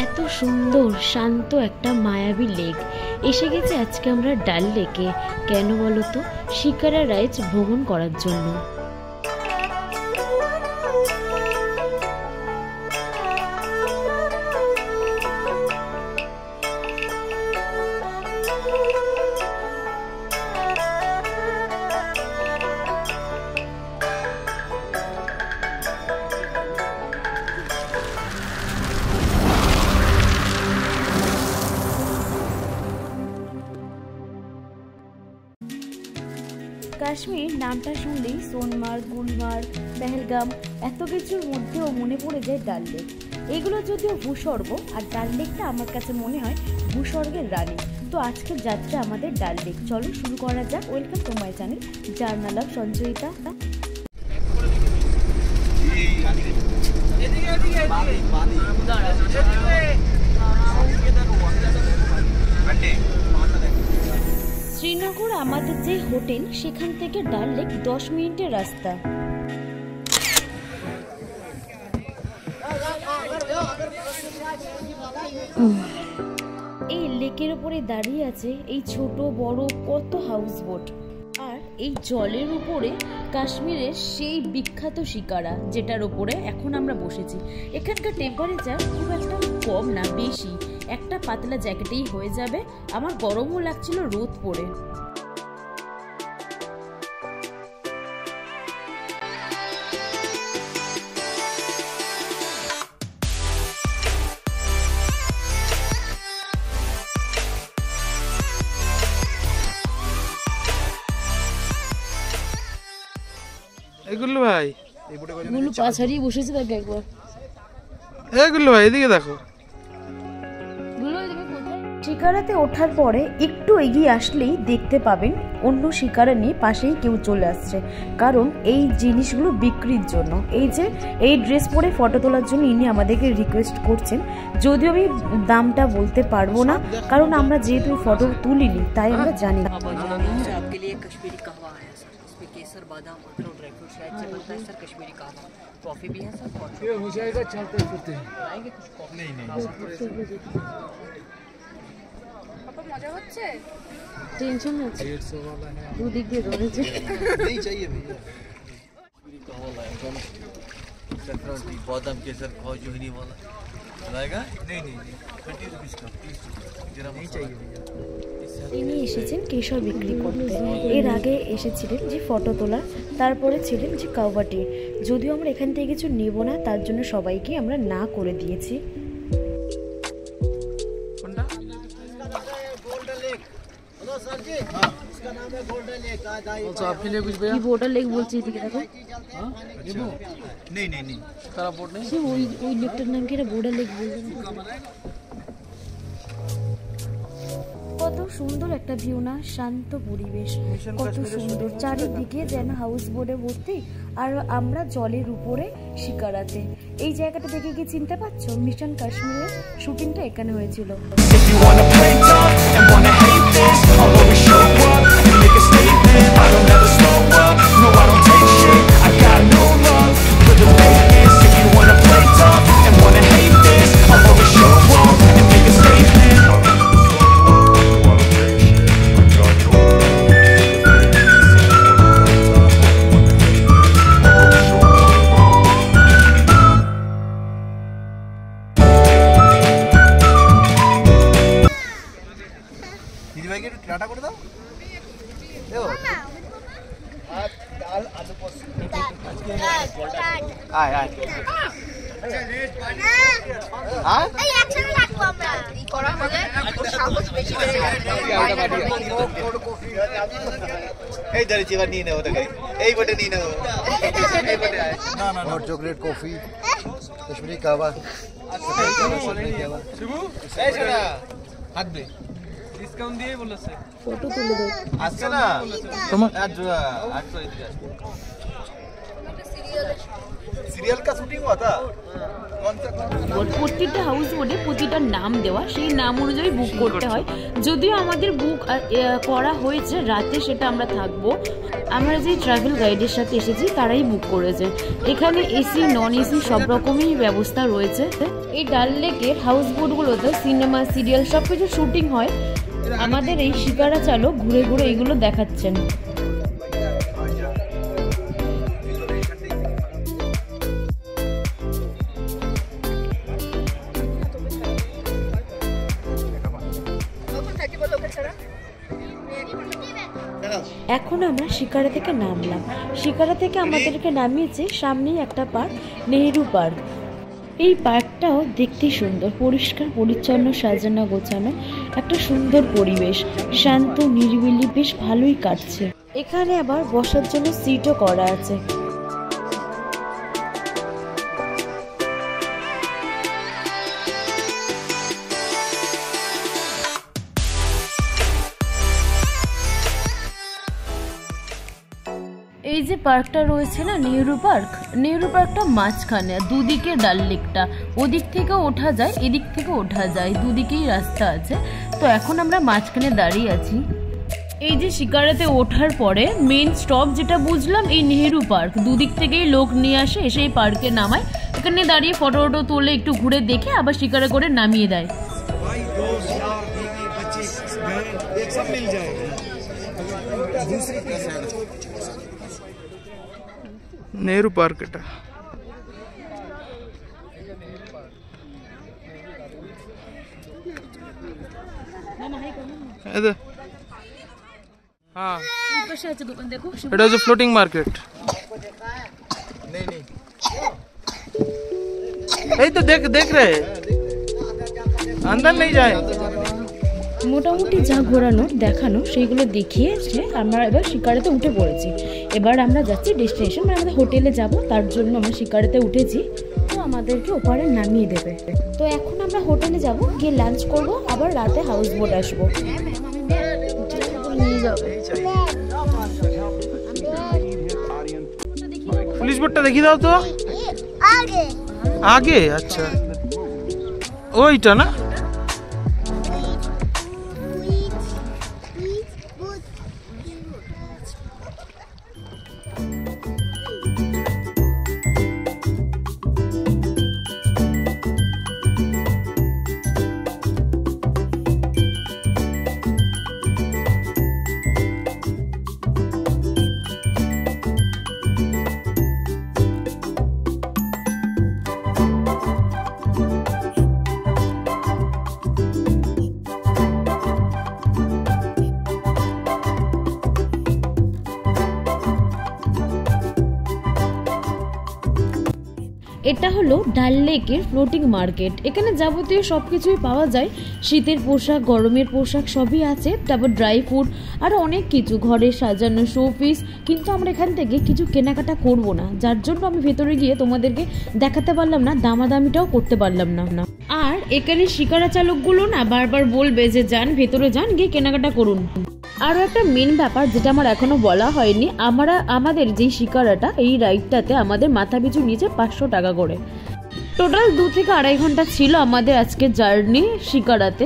এত সুন্দর শান্ত একটা মায়াবী লেক এসে গেছে আজকে আমরা ডাল লেকে। কেন বলো তো? শিকারা রাইজ ভ্রমণ করার জন্য। কাশ্মীর নামটা শুনলেই সোনমার্গ, গুলমার্গ, পেহেলগাম এত কিছুর মধ্যেও মনে পড়ে যায় ডাল লেক। এগুলো যদিও ভূস্বর্গ, আর ডাল লেকটা আমার কাছে মনে হয় ভূস্বর্গের রানী। তো আজকের যাত্রা আমাদের ডাল লেক। চলো শুরু করা যাক। Welcome to my channel journal of Sanchayita. Srinagar আমাদের যে হোটেল, সেখান থেকে ডাল লেক 10 মিনিটের রাস্তা। এই লেকের উপরে দাঁড়িয়ে আছে এই ছোট বড় কত হাউস বোট, আর এই জলের উপরে কাশ্মীরের সেই বিখ্যাত শিকারা, যেটার উপরে এখন আমরা বসেছি। এখানকার টেম্পারেচার খুব একটা কম না, বেশি। একটা পাতলা জ্যাকেটেই হয়ে যাবে। আমার গরমও লাগছিল রোদ পড়ে। গুল্লু ভাই, গুল্লু পা ছাড়িয়ে বসেছে, তাকে একবার গুল্লু ভাই এদিকে দেখো। শিকারাতে ওঠার পরে একটু এগিয়ে আসলেই দেখতে পাবেন অন্য শিকারা নিয়ে পাশেই কেউ চলে আসছে, কারণ এই জিনিসগুলো বিক্রির জন্য। এই যে এই ড্রেস পরে ফটো তোলার জন্য ইনি আমাদেরকে রিকোয়েস্ট করছেন। যদিও আমি দামটা বলতে পারবো না, কারণ আমরা যেহেতু ফটো তুলিনি তাই আমরা জানি না। बादाम और ड्राई फ्रूट शायद से बनता है सर, कश्मीरी कहवा। कॉफी भी है सर, ये हो जाएगा, चलते फिरते हैं। आएंगे कुछ कॉफी? नहीं पापा मजा হচ্ছে, टेंशन আছে 150 वाला है, দুদিক দিয়ে রয়েছে। नहीं चाहिए भैया, कश्मीरी कहवा लाएगा सैफरन टी, बादाम केसर, खजूरी वाला लाएगा। नहीं 30 रुपीस का, 30 जरा नहीं चाहिए भैया। তিনি এসেছেন কেশর বিক্রি করতে। এর আগে এসেছিলেন যে ফটো তোলার, তারপরে ছিলেন যে কাওয়াটি। যদিও আমরা এখান থেকে কিছু নেব না, তার জন্য সবাইকে আমরা না করে দিয়েছি। কি বোর্ডার লেক বলছি, এদিকে দেখো। नहीं सारा बोर्ड नहीं, ওই লেকটার নাম কি? এটা বোর্ডার লেক বলছেন। কত সুন্দর একটা ভিউ না, শান্ত পরিবেশ, কত সুন্দর। চারিদিকে যেন হাউস বোটে ভর্তি, আর আমরা জলের উপরে শিকারাতে। এই জায়গাটা দেখে কি চিনতে পারছো? মিশন কাশ্মীরের শুটিংটা এখানে হয়েছিল। টাটা করে দাও। দেখো ডাল আলু পোস্ত আয় এই একসাথে থাকবো আমরা। এই করা হলে ওর সাহস বেশি বেড়ে যায়। এই দাঁড়িয়ে চিবা নিয়ে নাও, ওটাকে এই বটে নিয়ে নাও, এই বটে আয়। না hot chocolate coffee, Kashmiri kahwa. Shibu এই শোনা হাত দে, ডিসকাউন্ট দিয়ে বলেছে ফটো তুলে দাও। আসছে না তোমার आज तो इधर सीरियल का शूटिंग हुआ था। कौन सा? প্রত্যেকটা হাউস বোটে প্রতিটা নাম দেওয়া, সেই নাম অনুযায়ী বুক করতে হয়। যদিও আমাদের বুক করা হয়েছে রাতে, সেটা আমরা থাকবো। আমরা যে ট্রাভেল গাইডের সাথে এসেছি তারাই বুক করেছে। এখানে এসি নন এসি সব রকমই ব্যবস্থা রয়েছে। এই ডাল লেকের হাউস বোটগুলোতে সিনেমা সিরিয়াল সবকিছু শুটিং হয়। আমাদের এই শিকারা চালক ঘুরে ঘুরে এগুলো দেখাচ্ছেন। এখন আমরা শিকারা থেকে নামলাম। শিকারা থেকে আমাদেরকে নামিয়েছে সামনেই একটা পার্ক, নেহেরু পার্ক। এই পার্কটাও দেখতে সুন্দর, পরিষ্কার পরিচ্ছন্ন, সাজানো গোছানো, একটা সুন্দর পরিবেশ, শান্ত নিরিবিলি, বেশ ভালোই কাটছে। এখানে আবার বসার জন্য সিটও করা আছে। এই যে পার্কটা রয়েছে না, নেহেরু পার্কটা মাঝখানে, দুদিকে ডাল লেকটা, ওদিক থেকে ওঠা যায়, এদিক থেকে ওঠা যায়, দুদিকেই রাস্তা আছে। তো এখন আমরা মাঝখানে দাঁড়িয়ে আছি। এই যে শিকারাতে ওঠার পরে মেন স্টপ যেটা বুঝলাম এই নেহেরু পার্ক, দুদিক থেকেই লোক নিয়ে আসে, এসে এই পার্কে নামায়। এখানে দাঁড়িয়ে ফটো তোলে, একটু ঘুরে দেখে আবার শিকারা করে নামিয়ে দেয়। নেহেরু পার্ক এটা। हाँ এটা হচ্ছে ফ্লোটিং মার্কেট। এই তো দেখ রে, अंदर नहीं जाए। মোটামুটি যা ঘোরানোর দেখানো সেইগুলো দেখিয়ে আমরা এবার শিকারাতে উঠে পড়েছি। এবার আমরা যাচ্ছি ডেস্টিনেশন, মানে আমাদের হোটেলে যাব, তার জন্য আমরা শিকারাতে উঠেছি। তো আমাদেরকে ওপারে নামিয়ে দেবে। তো এখন আমরা হোটেলে যাব, গিয়ে লাঞ্চ করব, আবার রাতে হাউস বোট আসবো। নিয়ে যাবে পুলিশ বোটটা দেখিয়ে দাও তো। আগে আচ্ছা, ওইটা না? এটা হলো ডাল লেকের ফ্লোটিং মার্কেট। এখানে যাবতীয় সব কিছুই পাওয়া যায়, শীতের পোশাক, গরমের পোশাক সবই আছে, তারপর ড্রাই ফ্রুট, আরও অনেক কিছু, ঘরে সাজানো শোপিস। কিন্তু আমরা এখান থেকে কিছু কেনাকাটা করব না, যার জন্য আমি ভেতরে গিয়ে তোমাদেরকে দেখাতে পারলাম না, দামাদামিটাও করতে পারলাম না। আর এখানে শিকারা চালকগুলো না বারবার বলবে যে যান ভেতরে যান, গিয়ে কেনাকাটা করুন। আরও একটা মেন ব্যাপার যেটা আমার এখনো বলা হয়নি, আমাদের যেই শিকারাটা, এই রাইডটাতে আমাদের মাথা পিছু নিয়েছে 500 টাকা করে। টোটাল 2 থেকে 2.5 ঘন্টা ছিল আমাদের আজকে জার্নি শিকারাতে।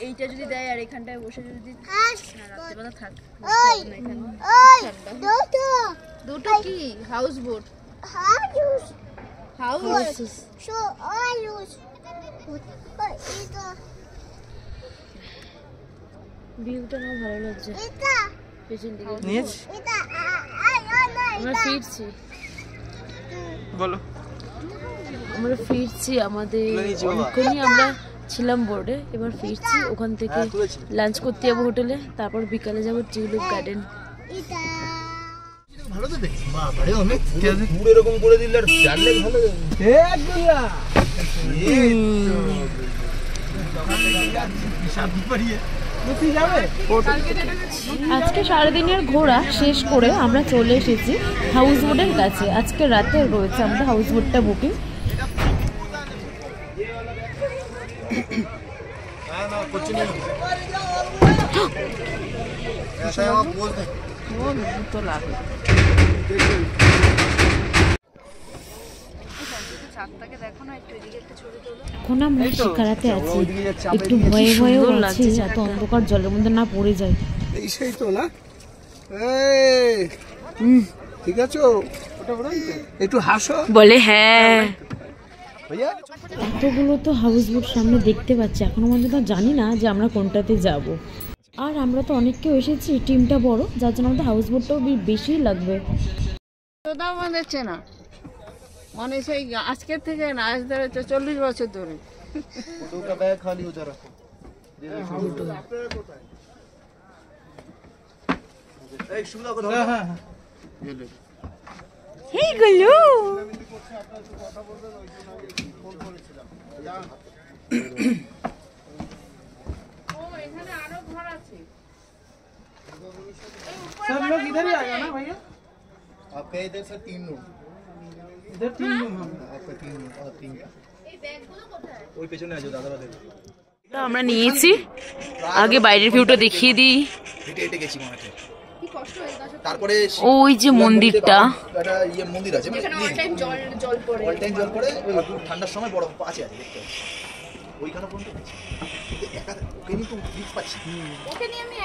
এইটা যদি দেয় আর এখানটায় বসে যদি রাত্রেবেলা থাক, দুটো কি হাউস বোট, ভিউটা আমার ভালো লাগছে। পেছন দিকে আমরা ফিরছি, বলো আমরা ফিরছি, আমাদের অনেকক্ষণই আমরা ছিলাম বোর্ডে, এবার ফিরছি। ওখান থেকে লাঞ্চ করতে যাবো হোটেলে, তারপর বিকালে যাবো টিউলিপ গার্ডেন। ভালো তো দেখি বাবারে, অনেক পুরো এরকম করে দিলে আর জানলে ভালো। আজকে সারাদিনের ঘোরা শেষ করে আমরা চলে এসেছি হাউস বোটের কাছে। আজকে রাতে রয়েছে আমাদের হাউস বোটটা বুকিং। এখন আমরা শিকারাতে আছি, একটু ভয়ে ভয়েও লাগছে এত অন্ধকার জলের মধ্যে না পড়ে যায়। এই সেই তো না, ঠিক আছে, একটু হাসো বলে হ্যাঁ। ভাইয়া এতগুলো তো হাউস বোট সামনে দেখতে পাচ্ছি, এখনো পর্যন্ত জানি না যে আমরা কোনটাতে যাব। আর আমরা তো অনেক কেউ এসেছি, টিমটা বড়, যার জন্য আমাদের হাউস বোটটাও বেশি লাগবে। দিচ্ছে না মানে সেই আজকের থেকে না, আজ ধরে 40 বছর ধরে। দুটো ব্যাগ খালি উধর রাখো। এই শুনলা কথা। হ্যাঁ হ্যাঁ হেই গলো এখানে আরো ঘর আছে। सब लोग इधर ही आएगा ना भैया? आपका इधर से 3 रूम, इधर 3 रूम है आपका 3 रूम और 3 এই ব্যাগগুলো কোথায়? ওই পেছনে আছে দাদারা দেখো। আমরা নিয়েছি, আগে বাইরের ভিউটা দেখিয়ে দিই। হেঁটে হেঁটে গেছি মাঠে, কি কষ্ট হয়ে গেছে। তারপরে ওই যে মন্দিরটা, একটা মন্দির আছে মানে অল টাইম জল পড়ে, অল টাইম জল পড়ে, ঠান্ডার সময় বরফ আছে দেখতে ওইখানে পর্যন্ত গেছি।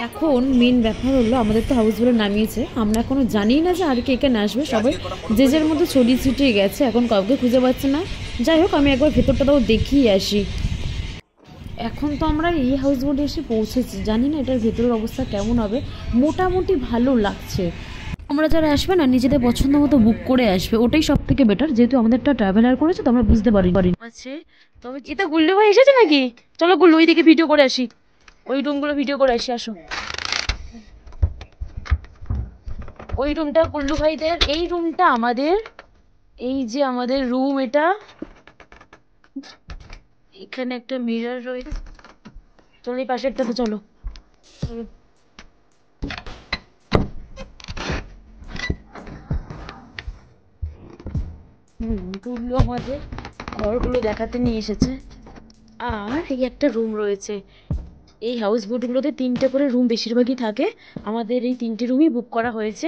এখন মেন ব্যাপার হলো আমাদের তো হাউস বোটে নামিয়েছে, আমরা এখনো জানি না যে আর কে কে আসবে, সবাই যে যার মতো ছড়িয়ে ছিটিয়ে গেছে, এখন কাউকে খুঁজে পাচ্ছে না। যাই হোক, আমি একবার ভেতরটাও দেখিয়ে আসি। এখন তো আমরা এই হাউস বোটে এসে পৌঁছেছি, জানি না এটার ভেতরের অবস্থা কেমন হবে, মোটামুটি ভালো লাগছে। আমরা যারা আসবে না, নিজেদের পছন্দ মতো বুক করে আসবে, ওটাই সব থেকে বেটার, যেহেতু আমাদেরটা ট্রাভেলার করেছে তো আমরা বুঝতে পারি। তবে এটা গুল্লু ভাই এসেছে নাকি? চলো গুল্লু ওই দিকে ভিডিও করে আসি, ওই রুমগুলো ভিডিও করে আসি, আসো। ওই রুমটা গুল্লু ভাইদের, এই রুমটা আমাদের, এই যে আমাদের রুম, এটা এখানে একটা মিরর রয়েছে। চলো এই পাশেরটাতে চলো। গুল্লু আমাদের ঘরগুলো দেখাতে নিয়ে এসেছে। আর এই একটা রুম রয়েছে, এই হাউস বোটগুলোতে 3টে করে রুম বেশিরভাগই থাকে, আমাদের এই 3টে রুমই বুক করা হয়েছে।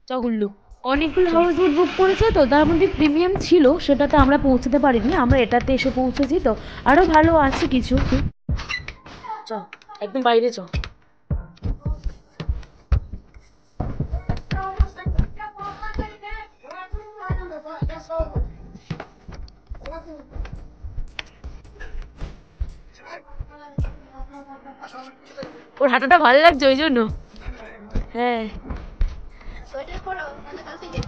চগুল্লু অনেকগুলো হাউস বোট বুক করেছে, তো তার মধ্যে প্রিমিয়াম ছিল, সেটাতে আমরা পৌঁছতে পারিনি, আমরা এটাতে এসে পৌঁছেছি। তো আরও ভালো আছে কিছু, চ একদম বাইরে চ। ওর হাঁটাটা ভালো লাগছে ওই জন্য। হ্যাঁ,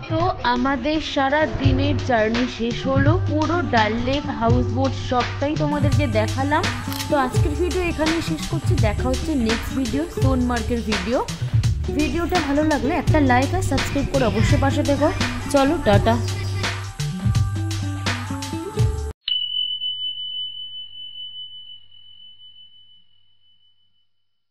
তো আমাদের সারা দিনের জার্নি শেষ হলো, পুরো ডাল লেক হাউস বোট সবটাই তোমাদেরকে দেখালাম। তো আজকের ভিডিও এখানেই শেষ করছি, দেখা হচ্ছে নেক্সট ভিডিও, সোনমার্গের ভিডিও। ভিডিওটা ভালো লাগলে একটা লাইক আর সাবস্ক্রাইব করে অবশ্যই পাশে দেখো। চলো টাটা।